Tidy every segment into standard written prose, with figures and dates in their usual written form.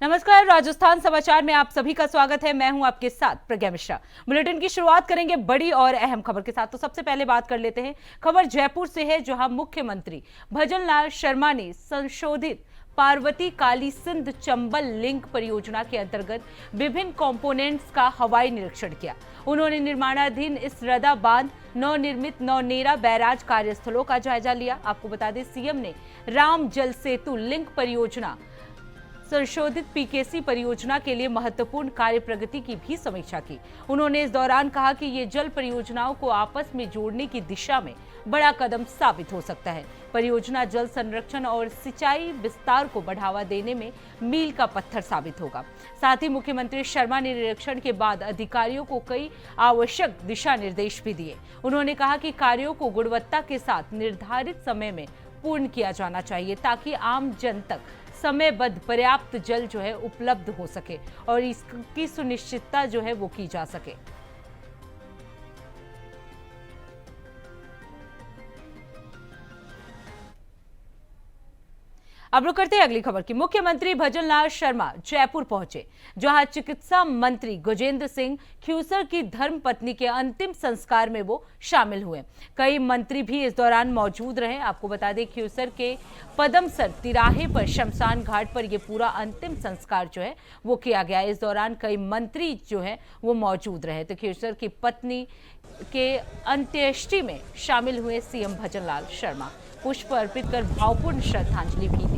नमस्कार, राजस्थान समाचार में आप सभी का स्वागत है। मैं हूं आपके साथ प्रज्ञा मिश्रा। बुलेटिन की शुरुआत करेंगे बड़ी और अहम खबर के साथ। तो सबसे पहले बात कर लेते हैं, खबर जयपुर से है, जहां मुख्यमंत्री भजन लाल शर्मा ने संशोधित पार्वती काली सिंध चंबल लिंक परियोजना के अंतर्गत विभिन्न कंपोनेंट्स का हवाई निरीक्षण किया। उन्होंने निर्माणाधीन इस रदा बांध, नवनिर्मित नौनेरा बैराज कार्यस्थलों का जायजा लिया। आपको बता दें, सीएम ने राम जल सेतु लिंक परियोजना, संशोधित पीकेसी परियोजना के लिए महत्वपूर्ण कार्य प्रगति की भी समीक्षा की। उन्होंने इस दौरान कहा कि ये जल परियोजनाओं को आपस में जोड़ने की दिशा में बड़ा कदम साबित हो सकता है। परियोजना जल संरक्षण और सिंचाई विस्तार को बढ़ावा देने में मील का पत्थर साबित होगा। साथ ही मुख्यमंत्री शर्मा ने निरीक्षण के बाद अधिकारियों को कई आवश्यक दिशा निर्देश भी दिए। उन्होंने कहा कि कार्यों को गुणवत्ता के साथ निर्धारित समय में पूर्ण किया जाना चाहिए, ताकि आम जन तक समयबद्ध पर्याप्त जल जो है उपलब्ध हो सके और इसकी सुनिश्चितता जो है वो की जा सके। अब रुक करते हैं अगली खबर की। मुख्यमंत्री भजन लाल शर्मा जयपुर पहुंचे, जहां चिकित्सा मंत्री गजेंद्र सिंह ख्यूसर की धर्मपत्नी के अंतिम संस्कार में वो शामिल हुए। कई मंत्री भी इस दौरान मौजूद रहे। आपको बता दें, ख्यूसर के पदमसर तिराहे पर शमशान घाट पर यह पूरा अंतिम संस्कार जो है वो किया गया। इस दौरान कई मंत्री जो है वो मौजूद रहे। तो ख्यूसर की पत्नी के अंत्येष्टि में शामिल हुए सीएम भजन लाल शर्मा। पुष्प अर्पित कर भावपूर्ण श्रद्धांजलि भी दी।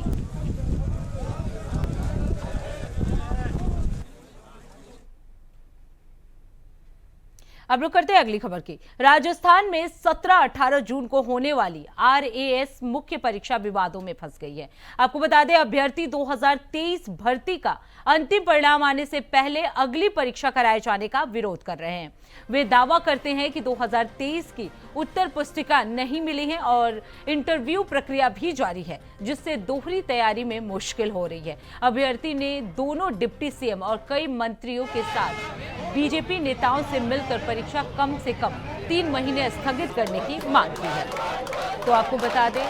अब रुक करते हैं अगली खबर की। राजस्थान में 17-18 जून को होने वाली आरएएस मुख्य परीक्षा विवादों में फंस गई है। आपको बता दें, अभ्यर्थी 2023 भर्ती का अंतिम परिणाम आने से पहले अगली परीक्षा कराए जाने का विरोध कर रहे हैं। वे दावा करते हैं कि 2023 की उत्तर पुस्तिका नहीं मिली है और इंटरव्यू प्रक्रिया भी जारी है, जिससे दोहरी तैयारी में मुश्किल हो रही है। अभ्यर्थी ने दोनों डिप्टी सीएम और कई मंत्रियों के साथ बीजेपी नेताओं से मिलकर परीक्षा कम से कम 3 महीने स्थगित करने की मांग की है। तो आपको बता दें,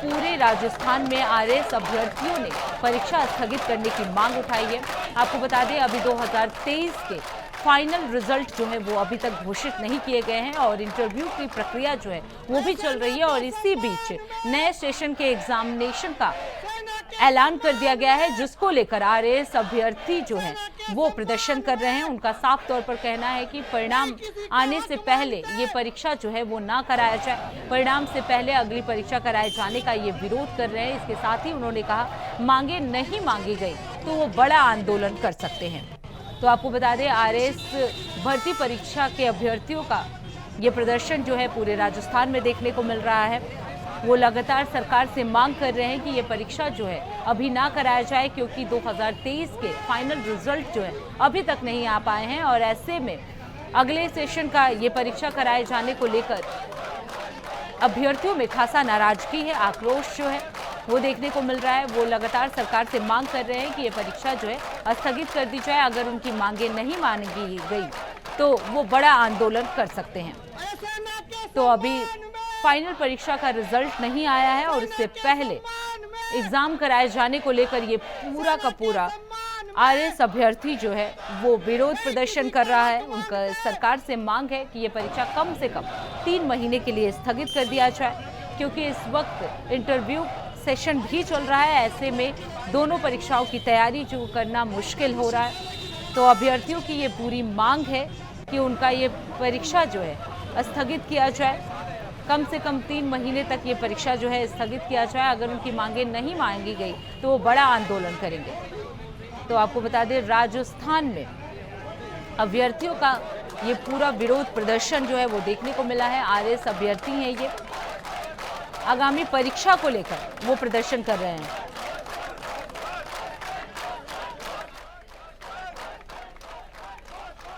पूरे राजस्थान में आरएएस अभ्यर्थियों ने परीक्षा स्थगित करने की मांग उठाई है। आपको बता दें, अभी 2023 के फाइनल रिजल्ट जो है वो अभी तक घोषित नहीं किए गए हैं और इंटरव्यू की प्रक्रिया जो है वो भी चल रही है। और इसी बीच नए स्टेशन के एग्जामिनेशन का ऐलान कर दिया गया है, जिसको लेकर आरएएस अभ्यर्थी जो हैं वो प्रदर्शन कर रहे हैं। उनका साफ तौर पर कहना है कि परिणाम आने से पहले ये परीक्षा जो है वो ना कराया जाए। परिणाम से पहले अगली परीक्षा कराए जाने का ये विरोध कर रहे हैं। इसके साथ ही उन्होंने कहा, मांगे नहीं मांगी गई तो वो बड़ा आंदोलन कर सकते हैं। तो आपको बता दें, आरएएस भर्ती परीक्षा के अभ्यर्थियों का ये प्रदर्शन जो है पूरे राजस्थान में देखने को मिल रहा है। वो लगातार सरकार से मांग कर रहे हैं कि ये परीक्षा जो है अभी ना कराया जाए, क्योंकि 2023 के फाइनल रिजल्ट जो है अभी तक नहीं आ पाए हैं और ऐसे में अगले सेशन का ये परीक्षा कराए जाने को लेकर अभ्यर्थियों में खासा नाराजगी है, आक्रोश जो है वो देखने को मिल रहा है। वो लगातार सरकार से मांग कर रहे हैं कि ये परीक्षा जो है स्थगित कर दी जाए। अगर उनकी मांगे नहीं मानी गई तो वो बड़ा आंदोलन कर सकते हैं। तो अभी फाइनल परीक्षा का रिजल्ट नहीं आया है और इससे पहले एग्जाम कराए जाने को लेकर ये पूरा का पूरा आरएएस अभ्यर्थी जो है वो विरोध प्रदर्शन कर रहा है। उनका सरकार से मांग है कि ये परीक्षा कम से कम 3 महीने के लिए स्थगित कर दिया जाए, क्योंकि इस वक्त इंटरव्यू सेशन भी चल रहा है। ऐसे में दोनों परीक्षाओं की तैयारी जो करना मुश्किल हो रहा है। तो अभ्यर्थियों की ये पूरी मांग है कि उनका ये परीक्षा जो है स्थगित किया जाए, कम से कम 3 महीने तक ये परीक्षा जो है स्थगित किया जाए। अगर उनकी मांगे नहीं मांगी गई तो वो बड़ा आंदोलन करेंगे। तो आपको बता दें, राजस्थान में अभ्यर्थियों का ये पूरा विरोध प्रदर्शन जो है वो देखने को मिला है। आरएएस अभ्यर्थी हैं, ये आगामी परीक्षा को लेकर वो प्रदर्शन कर रहे हैं।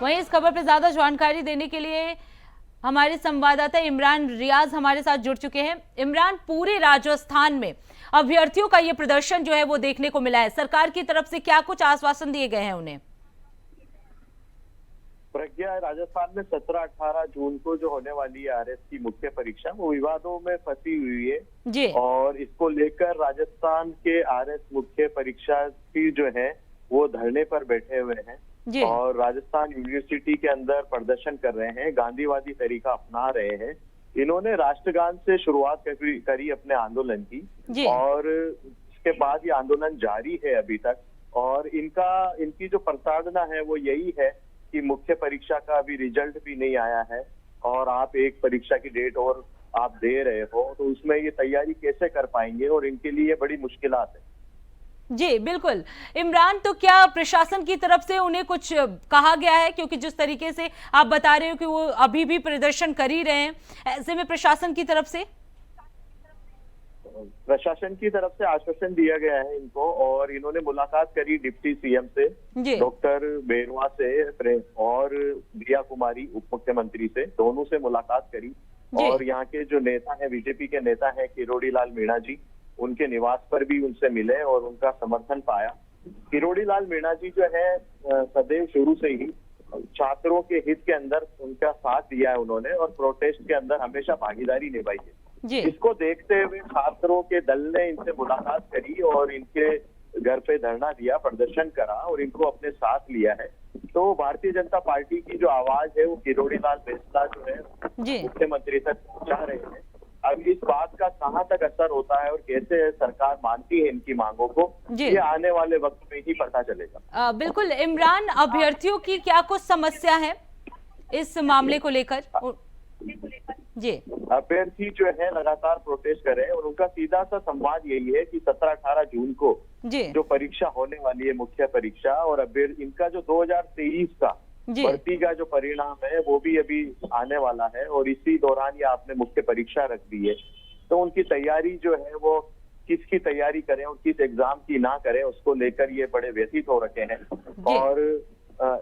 वहीं इस खबर पर ज्यादा जानकारी देने के लिए हमारे संवाददाता इमरान रियाज हमारे साथ जुड़ चुके हैं। इमरान, पूरे राजस्थान में अभ्यर्थियों का ये प्रदर्शन जो है वो देखने को मिला है, सरकार की तरफ से क्या कुछ आश्वासन दिए गए हैं उन्हें? प्रज्ञा, राजस्थान में 17-18 जून को जो होने वाली है आरएएस की मुख्य परीक्षा, वो विवादों में फंसी हुई है जी। और इसको लेकर राजस्थान के आरएएस मुख्य परीक्षा की जो है वो धरने पर बैठे हुए हैं जी और राजस्थान यूनिवर्सिटी के अंदर प्रदर्शन कर रहे हैं, गांधीवादी तरीका अपना रहे हैं। इन्होंने राष्ट्रगान से शुरुआत करी अपने आंदोलन की जी और इसके बाद ये आंदोलन जारी है अभी तक। और इनकी जो प्रताड़ना है वो यही है कि मुख्य परीक्षा का अभी रिजल्ट भी नहीं आया है और आप एक परीक्षा की डेट और आप दे रहे हो, तो उसमें ये तैयारी कैसे कर पाएंगे और इनके लिए बड़ी मुश्किलात है। जी बिल्कुल। इमरान, तो क्या प्रशासन की तरफ से उन्हें कुछ कहा गया है? क्योंकि जिस तरीके से आप बता रहे हो कि वो अभी भी प्रदर्शन कर ही रहे हैं, ऐसे में प्रशासन की तरफ से आश्वासन दिया गया है इनको और इन्होंने मुलाकात करी डिप्टी सीएम से, डॉक्टर बेरवा से और दिया कुमारी उप मुख्यमंत्री से, दोनों से मुलाकात करी। और यहाँ के जो नेता हैं, बीजेपी के नेता हैं किरोड़ी लाल मीणा जी, उनके निवास पर भी उनसे मिले और उनका समर्थन पाया। किरोड़ी लाल मीणा जी जो है सदैव शुरू से ही छात्रों के हित के अंदर उनका साथ दिया है उन्होंने और प्रोटेस्ट के अंदर हमेशा भागीदारी निभाई है। इसको देखते हुए छात्रों के दल ने इनसे मुलाकात करी और इनके घर पे धरना दिया, प्रदर्शन करा और इनको अपने साथ लिया है। तो भारतीय जनता पार्टी की जो आवाज है वो किरोड़ी लाल बेस्ला जो है मुख्यमंत्री तक पहुंचा रहे हैं। अब इस बात का कहाँ तक असर होता है और कैसे सरकार मानती है इनकी मांगों को, ये आने वाले वक्त में ही पता चलेगा। बिल्कुल। इमरान, अभ्यर्थियों की क्या कुछ समस्या है इस मामले को लेकर? जी, अभ्यर्थी जो है लगातार प्रोटेस्ट कर रहे हैं और उनका सीधा सा संवाद यही है कि 17-18 जून को जो परीक्षा होने वाली है, मुख्य परीक्षा, और इनका जो 2023 का भर्ती का जो परिणाम है वो भी अभी आने वाला है और इसी दौरान ये आपने मुख्य परीक्षा रख दी है। तो उनकी तैयारी जो है वो किसकी तैयारी करें और किस एग्जाम की ना करें, उसको लेकर ये बड़े व्यथित हो रखे हैं। और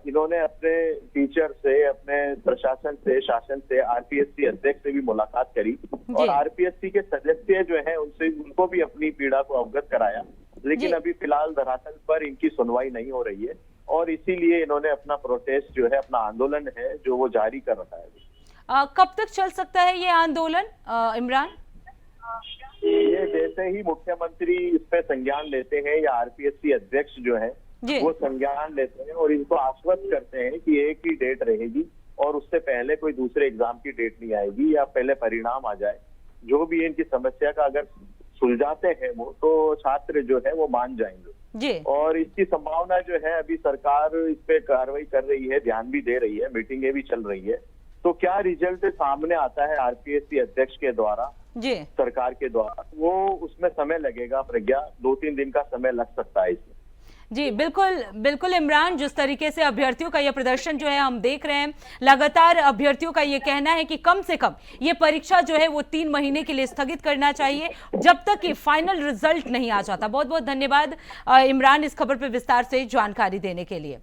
इन्होंने अपने टीचर से, अपने प्रशासन से, शासन से, आरपीएससी अध्यक्ष से भी मुलाकात करी और आरपीएससी के सदस्य जो है उनको भी अपनी पीड़ा को अवगत कराया। लेकिन अभी फिलहाल धरातल पर इनकी सुनवाई नहीं हो रही है और इसीलिए इन्होंने अपना प्रोटेस्ट जो है, अपना आंदोलन है जो वो जारी कर रखा है। कब तक चल सकता है ये आंदोलन, इमरान? ये जैसे ही मुख्यमंत्री इस पे संज्ञान लेते हैं या आरपीएससी अध्यक्ष जो है वो संज्ञान लेते हैं और इनको आश्वस्त करते हैं कि एक ही डेट रहेगी और उससे पहले कोई दूसरे एग्जाम की डेट नहीं आएगी या पहले परिणाम आ जाए, जो भी इनकी समस्या का अगर सुलझाते हैं वो, तो छात्र जो है वो मान जाएंगे। और इसकी संभावना जो है, अभी सरकार इस पे कार्रवाई कर रही है, ध्यान भी दे रही है, मीटिंगें भी चल रही है। तो क्या रिजल्ट सामने आता है आरपीएससी अध्यक्ष के द्वारा, सरकार के द्वारा, वो उसमें समय लगेगा प्रज्ञा, 2-3 दिन का समय लग सकता है इसमें। जी बिल्कुल बिल्कुल इमरान, जिस तरीके से अभ्यर्थियों का यह प्रदर्शन जो है हम देख रहे हैं, लगातार अभ्यर्थियों का यह कहना है कि कम से कम ये परीक्षा जो है वो 3 महीने के लिए स्थगित करना चाहिए जब तक कि फाइनल रिजल्ट नहीं आ जाता। बहुत बहुत धन्यवाद इमरान इस खबर पर विस्तार से जानकारी देने के लिए।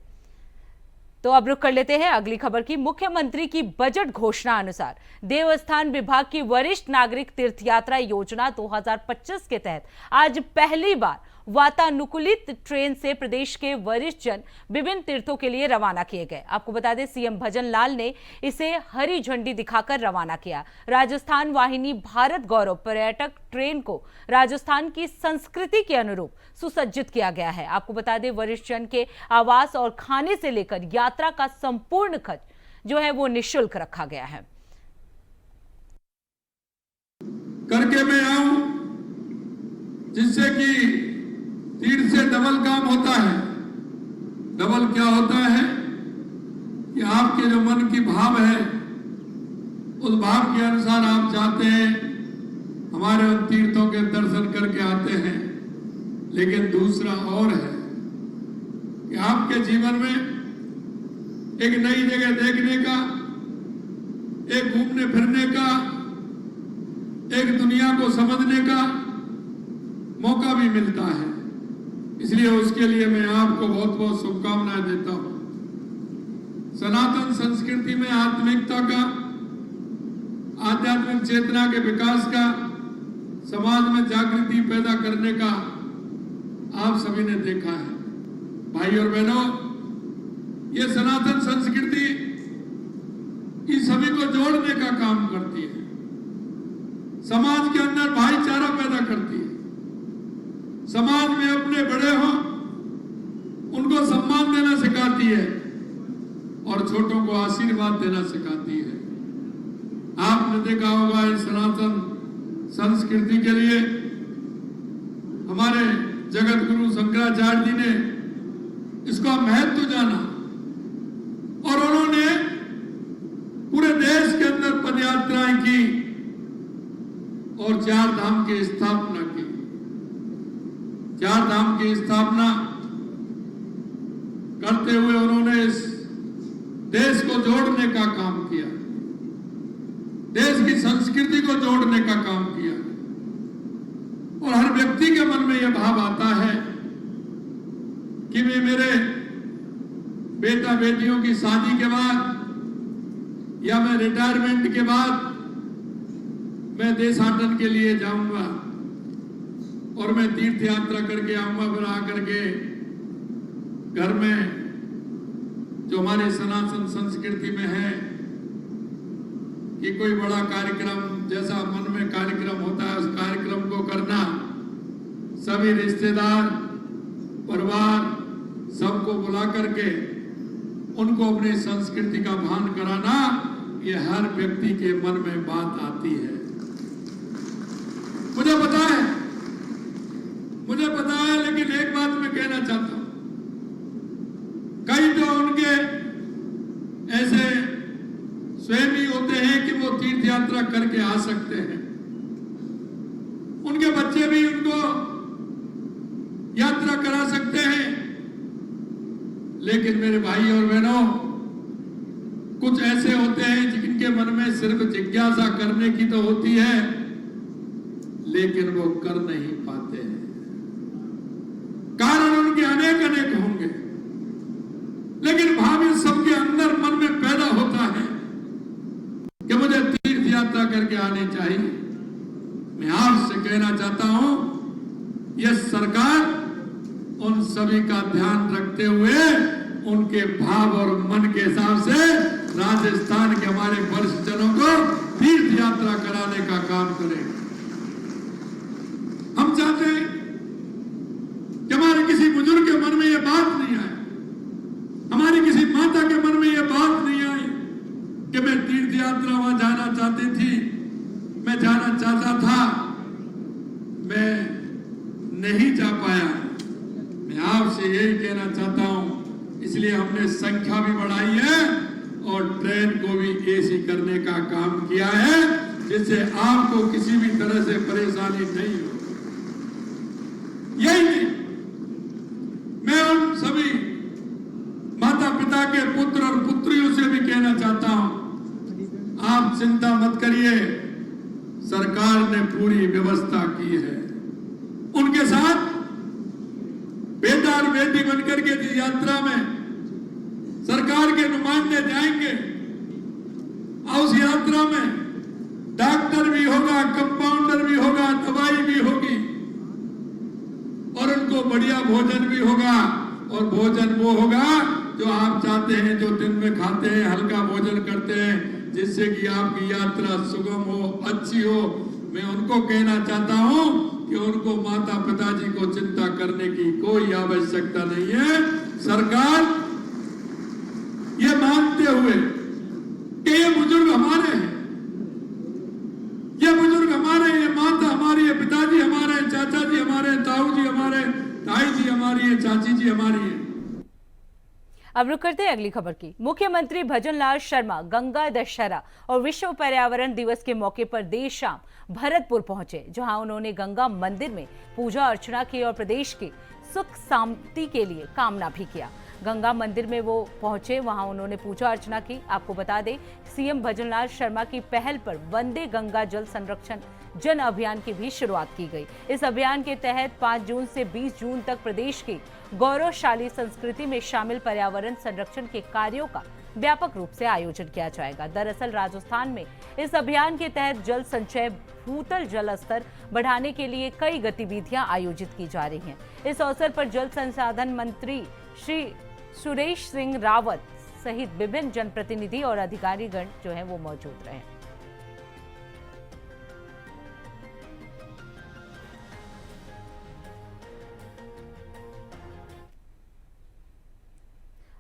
तो अब रुख कर लेते हैं अगली खबर की। मुख्यमंत्री की बजट घोषणा अनुसार देवस्थान विभाग की वरिष्ठ नागरिक तीर्थ यात्रा योजना 2025 के तहत आज पहली बार वातानुकूलित ट्रेन से प्रदेश के वरिष्ठ जन विभिन्न तीर्थों के लिए रवाना किए गए। आपको बता दें, सीएम भजन लाल ने इसे हरी झंडी दिखाकर रवाना किया। राजस्थान वाहिनी भारत गौरव पर्यटक ट्रेन को राजस्थान की संस्कृति के अनुरूप सुसज्जित किया गया है। आपको बता दें, वरिष्ठ जन के आवास और खाने से लेकर यात्रा का संपूर्ण खर्च जो है वो निःशुल्क रखा गया है। करके मैं आऊं जिससे कि तीर्थ से डबल काम होता है। डबल क्या होता है कि आपके जो मन की भाव है उस भाव के अनुसार आप जाते हैं, हमारे उन तीर्थों के दर्शन करके आते हैं। लेकिन दूसरा और है कि आपके जीवन में एक नई जगह देखने का, एक घूमने फिरने का, एक दुनिया को समझने का मौका भी मिलता है। इसलिए उसके लिए मैं आपको बहुत बहुत शुभकामनाएं देता हूं। सनातन संस्कृति में आत्मिकता का, आध्यात्मिक चेतना के विकास का, समाज में जागृति पैदा करने का आप सभी ने देखा है। भाई और बहनों, ये सनातन संस्कृति इस सभी को जोड़ने का काम करती है, समाज के अंदर भाईचारा पैदा करती है। समाज में अपने बड़े हों, उनको सिखाती है और छोटों को आशीर्वाद देना सिखाती है। आपने देखा होगा इस सनातन संस्कृति के लिए हमारे जगत गुरु शंकराचार्य जी ने इसका महत्व जाना और उन्होंने पूरे देश के अंदर पदयात्राएं की और 4 धाम की स्थापना की। 4 धाम की स्थापना करते हुए उन्होंने इस देश को जोड़ने का काम किया, देश की संस्कृति को जोड़ने का काम किया। और हर व्यक्ति के मन में यह भाव आता है कि मैं मेरे बेटा बेटियों की शादी के बाद या मैं रिटायरमेंट के बाद मैं देशाटन के लिए जाऊंगा और मैं तीर्थ यात्रा करके आऊंगा, फिर आकर के घर में जो हमारे सनातन संस्कृति में है कि कोई बड़ा कार्यक्रम जैसा मन में कार्यक्रम होता है उस कार्यक्रम को करना, सभी रिश्तेदार परिवार सबको बुला करके उनको अपनी संस्कृति का भान कराना, ये हर व्यक्ति के मन में बात आती है। मुझे पता है, लेकिन एक बात मैं कहना चाहता हूं, कई तो उनके ऐसे स्वयं ही होते हैं कि वो तीर्थ यात्रा करके आ सकते हैं, उनके बच्चे भी उनको यात्रा करा सकते हैं। लेकिन मेरे भाई और बहनों, कुछ ऐसे होते हैं जिनके मन में सिर्फ जिज्ञासा करने की तो होती है, लेकिन वो कर नहीं पाते हैं। कारण उनके अनेक होंगे, लेकिन भाव इस सबके अंदर मन में पैदा होता है कि मुझे तीर्थ यात्रा करके आनी चाहिए। मैं आपसे कहना चाहता हूं, यह सरकार उन सभी का ध्यान रखते हुए उनके भाव और मन के हिसाब से राजस्थान के हमारे वरिष्ठ जनों को तीर्थ यात्रा कराने का काम करेगी। हम चाहते हैं कि हमारे किसी बुजुर्ग के मन में यह बात नहीं आए, हमारी किसी माता के मन में यह बात नहीं आई कि मैं तीर्थ यात्रा वहां जाना चाहती थी, मैं जाना चाहता था, मैं नहीं जा पाया। मैं आपसे यही कहना चाहता हूं, इसलिए हमने संख्या भी बढ़ाई है और ट्रेन को भी एसी करने का काम किया है, जिससे आपको किसी भी तरह से परेशानी नहीं हो। यही नहीं, मैं उन सभी माता पिता के पुत्र और पुत्रियों से भी कहना चाहता हूं, आप चिंता मत करिए, सरकार ने पूरी व्यवस्था की है। उनके साथ बेटा और बेटी बनकर के इस यात्रा में सरकार के नुमाइंदे जाएंगे और उस यात्रा में डॉक्टर भी होगा, कंपाउंडर भी होगा, दवाई भी होगी और उनको बढ़िया भोजन भी होगा। और भोजन वो होगा जो आप चाहते हैं, जो दिन में खाते हैं, हल्का भोजन करते हैं, जिससे कि आपकी यात्रा सुगम हो, अच्छी हो। मैं उनको कहना चाहता हूं कि उनको माता पिताजी को चिंता करने की कोई आवश्यकता नहीं है। सरकार ये मानते हुए कि ये बुजुर्ग हमारे हैं, ये बुजुर्ग हमारे, ये माता हमारी है, पिताजी हमारे, चाचा जी हमारे, ताऊ जी हमारे, ताई जी हमारी है, चाची जी हमारी है। अब रुक करते हैं अगली खबर की। मुख्यमंत्री भजनलाल शर्मा गंगा दशहरा और विश्व पर्यावरण दिवस के मौके पर देर शाम भरतपुर पहुंचे, जहां उन्होंने गंगा मंदिर में पूजा अर्चना की और प्रदेश की सुख शांति के लिए कामना भी किया। गंगा मंदिर में वो पहुंचे, वहां उन्होंने पूजा अर्चना की। आपको बता दें, सीएम भजनलाल शर्मा की पहल पर वंदे गंगा जल संरक्षण जन अभियान की भी शुरुआत की गई। इस अभियान के तहत 5 जून से 20 जून तक प्रदेश की गौरवशाली संस्कृति में शामिल पर्यावरण संरक्षण के कार्यों का व्यापक रूप से आयोजन किया जाएगा। दरअसल राजस्थान में इस अभियान के तहत जल संचय, भूतल जल स्तर बढ़ाने के लिए कई गतिविधियां आयोजित की जा रही हैं। इस अवसर पर जल संसाधन मंत्री श्री सुरेश सिंह रावत सहित विभिन्न जनप्रतिनिधि और अधिकारीगण जो हैं वो मौजूद रहे।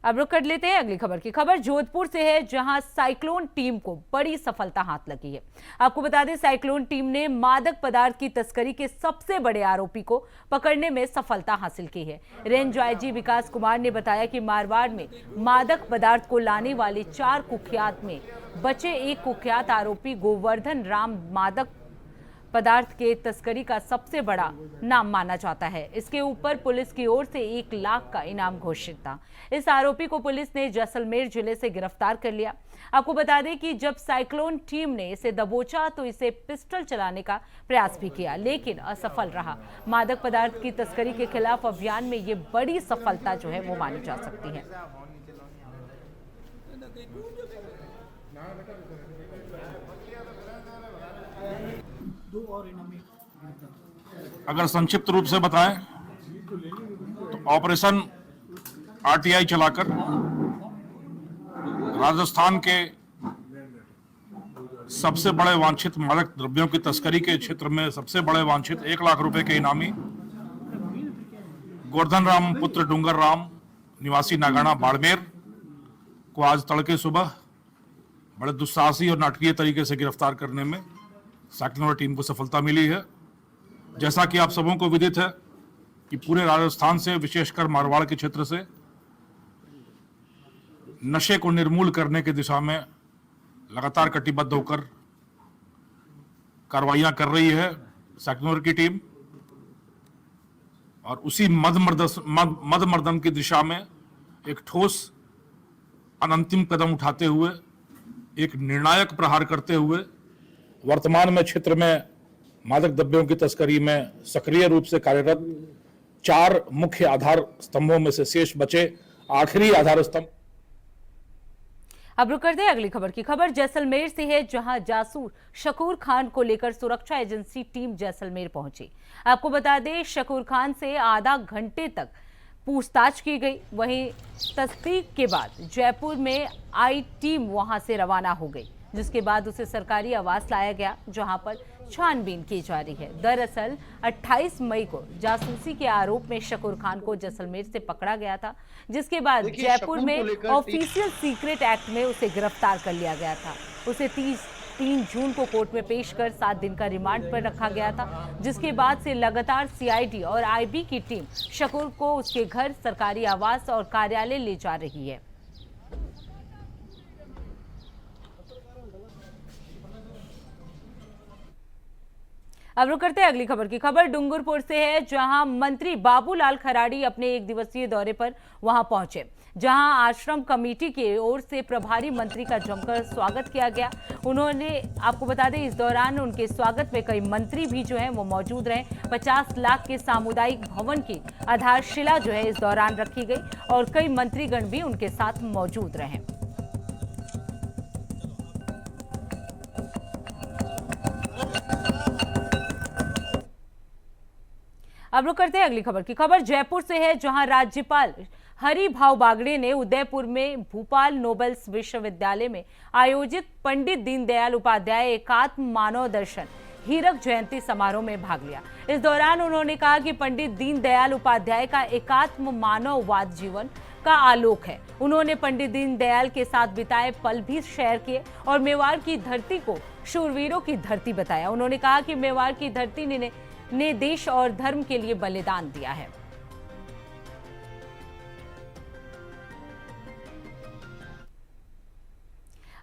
अब रुक कर लेते हैं अगली खबर की। खबर जोधपुर से है, जहां साइक्लोन टीम को बड़ी सफलता हाथ लगी है। आपको बता दें, साइक्लोन टीम ने मादक पदार्थ की तस्करी के सबसे बड़े आरोपी को पकड़ने में सफलता हासिल की है। रेंज आईजी विकास कुमार ने बताया कि मारवाड़ में मादक पदार्थ को लाने वाले 4 कुख्यात में बचे एक कुख्यात आरोपी गोवर्धन राम मादक पदार्थ के तस्करी का सबसे बड़ा नाम माना जाता है। इसके ऊपर पुलिस की ओर से 1 लाख का इनाम घोषित था। इस आरोपी को पुलिस ने जैसलमेर जिले से गिरफ्तार कर लिया। आपको बता दें कि जब साइक्लोन टीम ने इसे दबोचा तो इसे पिस्टल चलाने का प्रयास भी किया, लेकिन असफल रहा। मादक पदार्थ की तस्करी के खिलाफ अभियान में ये बड़ी सफलता जो है वो मानी जा सकती है। अगर संक्षिप्त रूप से बताएं तो ऑपरेशन आरटीआई चलाकर राजस्थान के सबसे बड़े वांछित मादक द्रव्यों की तस्करी के क्षेत्र में सबसे बड़े वांछित 1 लाख रुपए के इनामी गोवर्धन राम पुत्र डूंगर राम निवासी नागाना बाड़मेर को आज तड़के सुबह बड़े दुस्साहसी और नाटकीय तरीके से गिरफ्तार करने में साइक्लोन टीम को सफलता मिली है। जैसा कि आप सबों को विदित है कि पूरे राजस्थान से, विशेषकर मारवाड़ के क्षेत्र से नशे को निर्मूल करने की दिशा में लगातार कटिबद्ध होकर कार्रवाइयां कर रही है साइक्लोन की टीम, और उसी मदमर्दन की दिशा में एक ठोस अंतिम कदम उठाते हुए, एक निर्णायक प्रहार करते हुए वर्तमान में क्षेत्र में मादक द्रव्यों की तस्करी में सक्रिय रूप से कार्यरत 4 मुख्य आधार स्तंभों में से शेष बचे आखिरी आधार स्तंभ। अब रुक करते हैं अगली खबर की। खबर जैसलमेर से है, जहां जासूस शकूर खान को लेकर सुरक्षा एजेंसी टीम जैसलमेर पहुंची। आपको बता दें, शकूर खान से आधा घंटे तक पूछताछ की गई। वहीं तस्दीक के बाद जयपुर में आई टीम वहां से रवाना हो गई, जिसके बाद उसे सरकारी आवास लाया गया, जहां पर छानबीन की जा रही है। दरअसल 28 मई को जासूसी के आरोप में शकूर खान को जैसलमेर से पकड़ा गया था, जिसके बाद जयपुर में ऑफिशियल सीक्रेट एक्ट में उसे गिरफ्तार कर लिया गया था। उसे 3 जून को कोर्ट में पेश कर 7 दिन का रिमांड पर रखा गया था, जिसके बाद से लगातार सीआईडी और आईबी की टीम शकूर को उसके घर, सरकारी आवास और कार्यालय ले जा रही है। अब रुक करते हैं अगली खबर की। खबर डूंगरपुर से है, जहां मंत्री बाबूलाल खराड़ी अपने 1 दिवसीय दौरे पर वहां पहुंचे, जहां आश्रम कमेटी की ओर से प्रभारी मंत्री का जमकर स्वागत किया गया। उन्होंने, आपको बता दें, इस दौरान उनके स्वागत में कई मंत्री भी जो हैं वो मौजूद रहे। 50 लाख के सामुदायिक भवन की आधारशिला जो है इस दौरान रखी गई और कई मंत्रीगण भी उनके साथ मौजूद रहे। अब रुक करते हैं अगली खबर की। खबर जयपुर से है, जहां राज्यपाल हरिभाऊ बागड़े ने उदयपुर में भोपाल नोबेल्स विश्वविद्यालय में आयोजित पंडित दीनदयाल उपाध्याय एकात्म मानव दर्शन हीरक जयंती समारोह में भाग लिया। इस दौरान उन्होंने कहा कि पंडित दीनदयाल उपाध्याय का एकात्म मानववाद जीवन का आलोक है। उन्होंने पंडित दीनदयाल के साथ बिताए पल भी शेयर किए और मेवाड़ की धरती को शूरवीरों की धरती बताया। उन्होंने कहा कि मेवाड़ की धरती ने देश और धर्म के लिए बलिदान दिया है।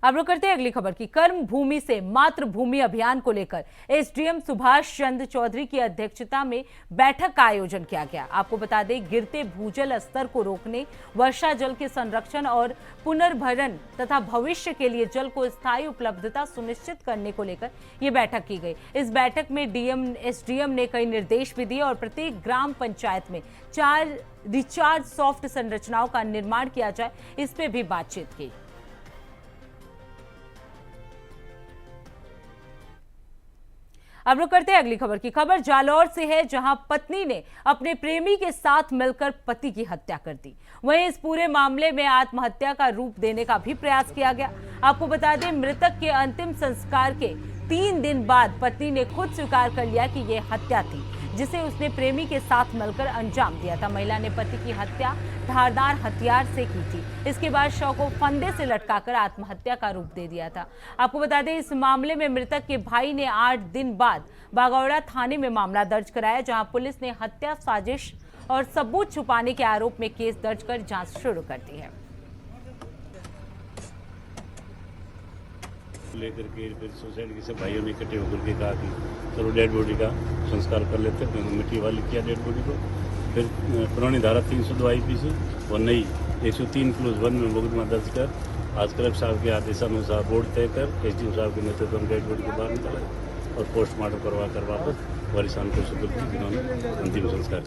अब रुक करते हैं अगली खबर की। कर्म भूमि से मातृभूमि अभियान को लेकर एसडीएम सुभाष चंद्र चौधरी की अध्यक्षता में बैठक का आयोजन किया गया। आपको बता दें, गिरते भूजल स्तर को रोकने, वर्षा जल के संरक्षण और पुनर्भरण तथा भविष्य के लिए जल को स्थायी उपलब्धता सुनिश्चित करने को लेकर यह बैठक की गई। इस बैठक में एसडीएम ने कई निर्देश भी दिए और प्रत्येक ग्राम पंचायत में 4 रिचार्ज सॉफ्ट संरचनाओं का निर्माण किया जाए, इस पे भी बातचीत की। अब रुक करते हैं अगली खबर की। खबर जालौर से है, जहां पत्नी ने अपने प्रेमी के साथ मिलकर पति की हत्या कर दी। वहीं इस पूरे मामले में आत्महत्या का रूप देने का भी प्रयास किया गया। आपको बता दें, मृतक के अंतिम संस्कार के 3 दिन बाद पत्नी ने खुद स्वीकार कर लिया कि यह हत्या थी, जिसे उसने प्रेमी के साथ मिलकर अंजाम दिया था। महिला ने पति की हत्या धारदार हथियार से की थी। इसके बाद शव को फंदे से लटकाकर आत्महत्या का रूप दे दिया था। आपको बता दें, इस मामले में मृतक के भाई ने 8 दिन बाद बागौड़ा थाने में मामला दर्ज कराया, जहां पुलिस ने हत्या साजिश और सबूत छुपाने के आरोप में केस दर्ज कर जांच शुरू कर दी है। लेकर के फिर सोसाइटी के भाइयों ने इकट्ठे होकर के कहा कि चलो डेड बॉडी का संस्कार कर लेते हैं। मिट्टी वाली किया डेड बॉडी को। फिर पुरानी धारा 302 IPC और नई 103 क्लोज 1 में मुकदमा दर्ज कर आज कलेक्टर साहब के आदेशानुसार बोर्ड तय कर SDO साहब के नेतृत्व में डेड बॉडी को बाहर निकाला और पोस्टमार्टम करवा कर वापस वारिसान को सुपुर्द की, जिन्होंने अंतिम संस्कार।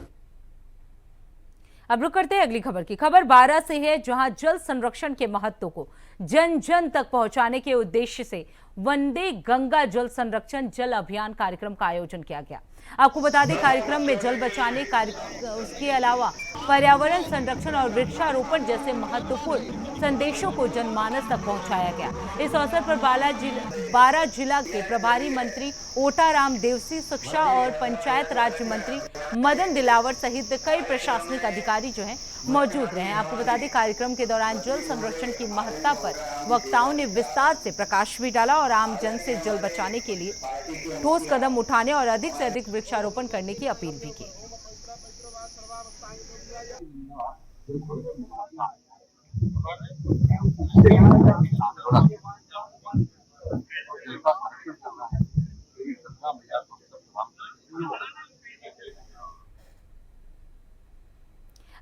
अब रुक करते हैं अगली खबर की। खबर 12 से है, जहां जल संरक्षण के महत्व को जन जन तक पहुंचाने के उद्देश्य से वंदे गंगा जल संरक्षण जल अभियान कार्यक्रम का आयोजन किया गया। आपको बता दें, कार्यक्रम में जल बचाने उसके अलावा पर्यावरण संरक्षण और वृक्षारोपण जैसे महत्वपूर्ण संदेशों को जनमानस तक पहुंचाया गया। इस अवसर पर 12 जिला के प्रभारी मंत्री ओटाराम देवसी, शिक्षा और पंचायत राज्य मंत्री मदन दिलावर सहित कई प्रशासनिक अधिकारी जो हैं मौजूद रहे। आपको बता दें, कार्यक्रम के दौरान जल संरक्षण की महत्ता पर वक्ताओं ने विस्तार से प्रकाश भी डाला और आम जन से जल बचाने के लिए ठोस कदम उठाने और अधिक से अधिक वृक्षारोपण करने की अपील भी की।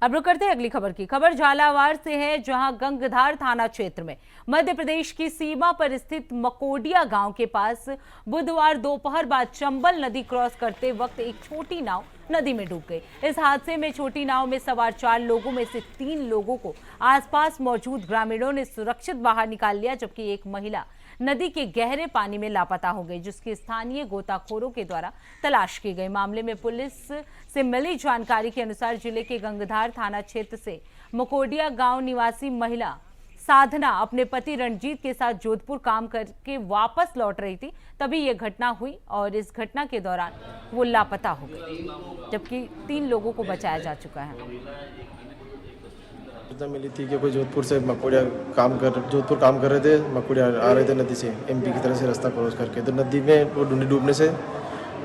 अब रुक करते हैं अगली खबर की। खबर झालावाड़ से है, जहां गंगधार थाना क्षेत्र में मध्य प्रदेश की सीमा पर स्थित मकोडिया गांव के पास बुधवार दोपहर बाद चंबल नदी क्रॉस करते वक्त एक छोटी नाव नदी में डूब गई। इस हादसे में छोटी नाव में सवार 4 लोगों में से 3 लोगों को आसपास मौजूद ग्रामीणों ने सुरक्षित बाहर निकाल लिया, जबकि एक महिला नदी के गहरे पानी में लापता हो गई, जिसकी स्थानीय गोताखोरों के द्वारा तलाश की गई। मामले में पुलिस से मिली जानकारी के अनुसार जिले के गंगधार थाना क्षेत्र से मकोडिया गांव निवासी महिला साधना अपने पति रणजीत के साथ जोधपुर काम करके वापस लौट रही थी, तभी यह घटना हुई और इस घटना के दौरान वो लापता हो गई, जबकि 3 लोगों को बचाया जा चुका है। मिली थी कि कोई जोधपुर से मकोडिया जोधपुर काम कर रहे थे, मकोडिया आ रहे थे नदी से MP की तरफ से रास्ता क्रॉस करके, तो नदी में वो डूबने से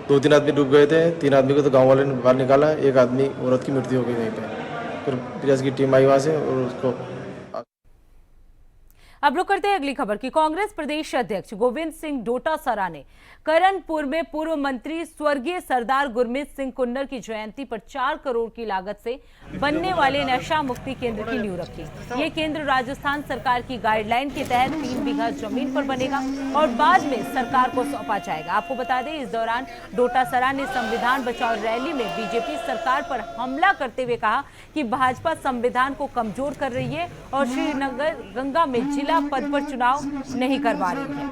2-3 आदमी डूब गए थे। 3 आदमी को तो गांव वाले ने बाहर निकाला, एक आदमी औरत की मृत्यु हो गई वहीं पे। फिर प्रयास की टीम आई वहाँ से और उसको। अब रुक करते हैं अगली खबर की। कांग्रेस प्रदेश अध्यक्ष गोविंद सिंह डोटासरा ने करणपुर में पूर्व मंत्री स्वर्गीय सरदार गुरमीत सिंह कुन्नर की जयंती पर 4 करोड़ की लागत से बनने वाले नशा मुक्ति केंद्र की नींव रखी। ये केंद्र राजस्थान सरकार की गाइडलाइन के तहत 3 बीघा जमीन पर बनेगा और बाद में सरकार को सौंपा जाएगा। आपको बता दें, इस दौरान डोटासरा ने संविधान बचाओ रैली में बीजेपी सरकार पर हमला करते हुए कहा कि भाजपा संविधान को कमजोर कर रही है और श्रीनगर गंगा में जिला पद पर चुनाव नहीं करवा रही है।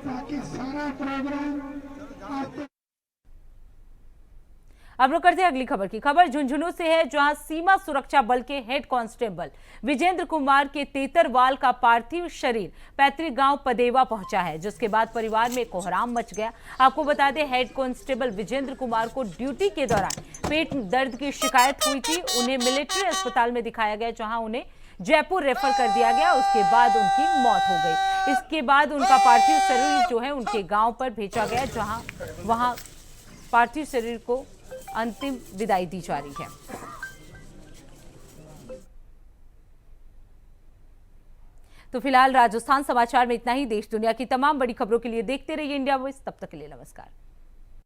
अब रुक करते हैं अगली खबर की। खबर झुंझुनू से है, जहां सीमा सुरक्षा बल के हेड कांस्टेबल विजेंद्र कुमार के तेतरवाल का पार्थिव शरीर पैतृक गांव पदेवा पहुंचा है, जिसके बाद परिवार में कोहराम मच गया। आपको बता दें, हेड कांस्टेबल विजेंद्र कुमार को ड्यूटी के दौरान पेट दर्द की शिकायत हुई थी। उन्हें मिलिट्री अस्पताल में दिखाया गया, जहां उन्हें जयपुर रेफर कर दिया गया। उसके बाद उनकी मौत हो गई। इसके बाद उनका पार्थिव शरीर जो है उनके गांव पर भेजा गया, जहां वहां पार्थिव शरीर को अंतिम विदाई दी जा रही है। तो फिलहाल राजस्थान समाचार में इतना ही। देश दुनिया की तमाम बड़ी खबरों के लिए देखते रहिए इंडिया वॉइस। तब तक के लिए नमस्कार।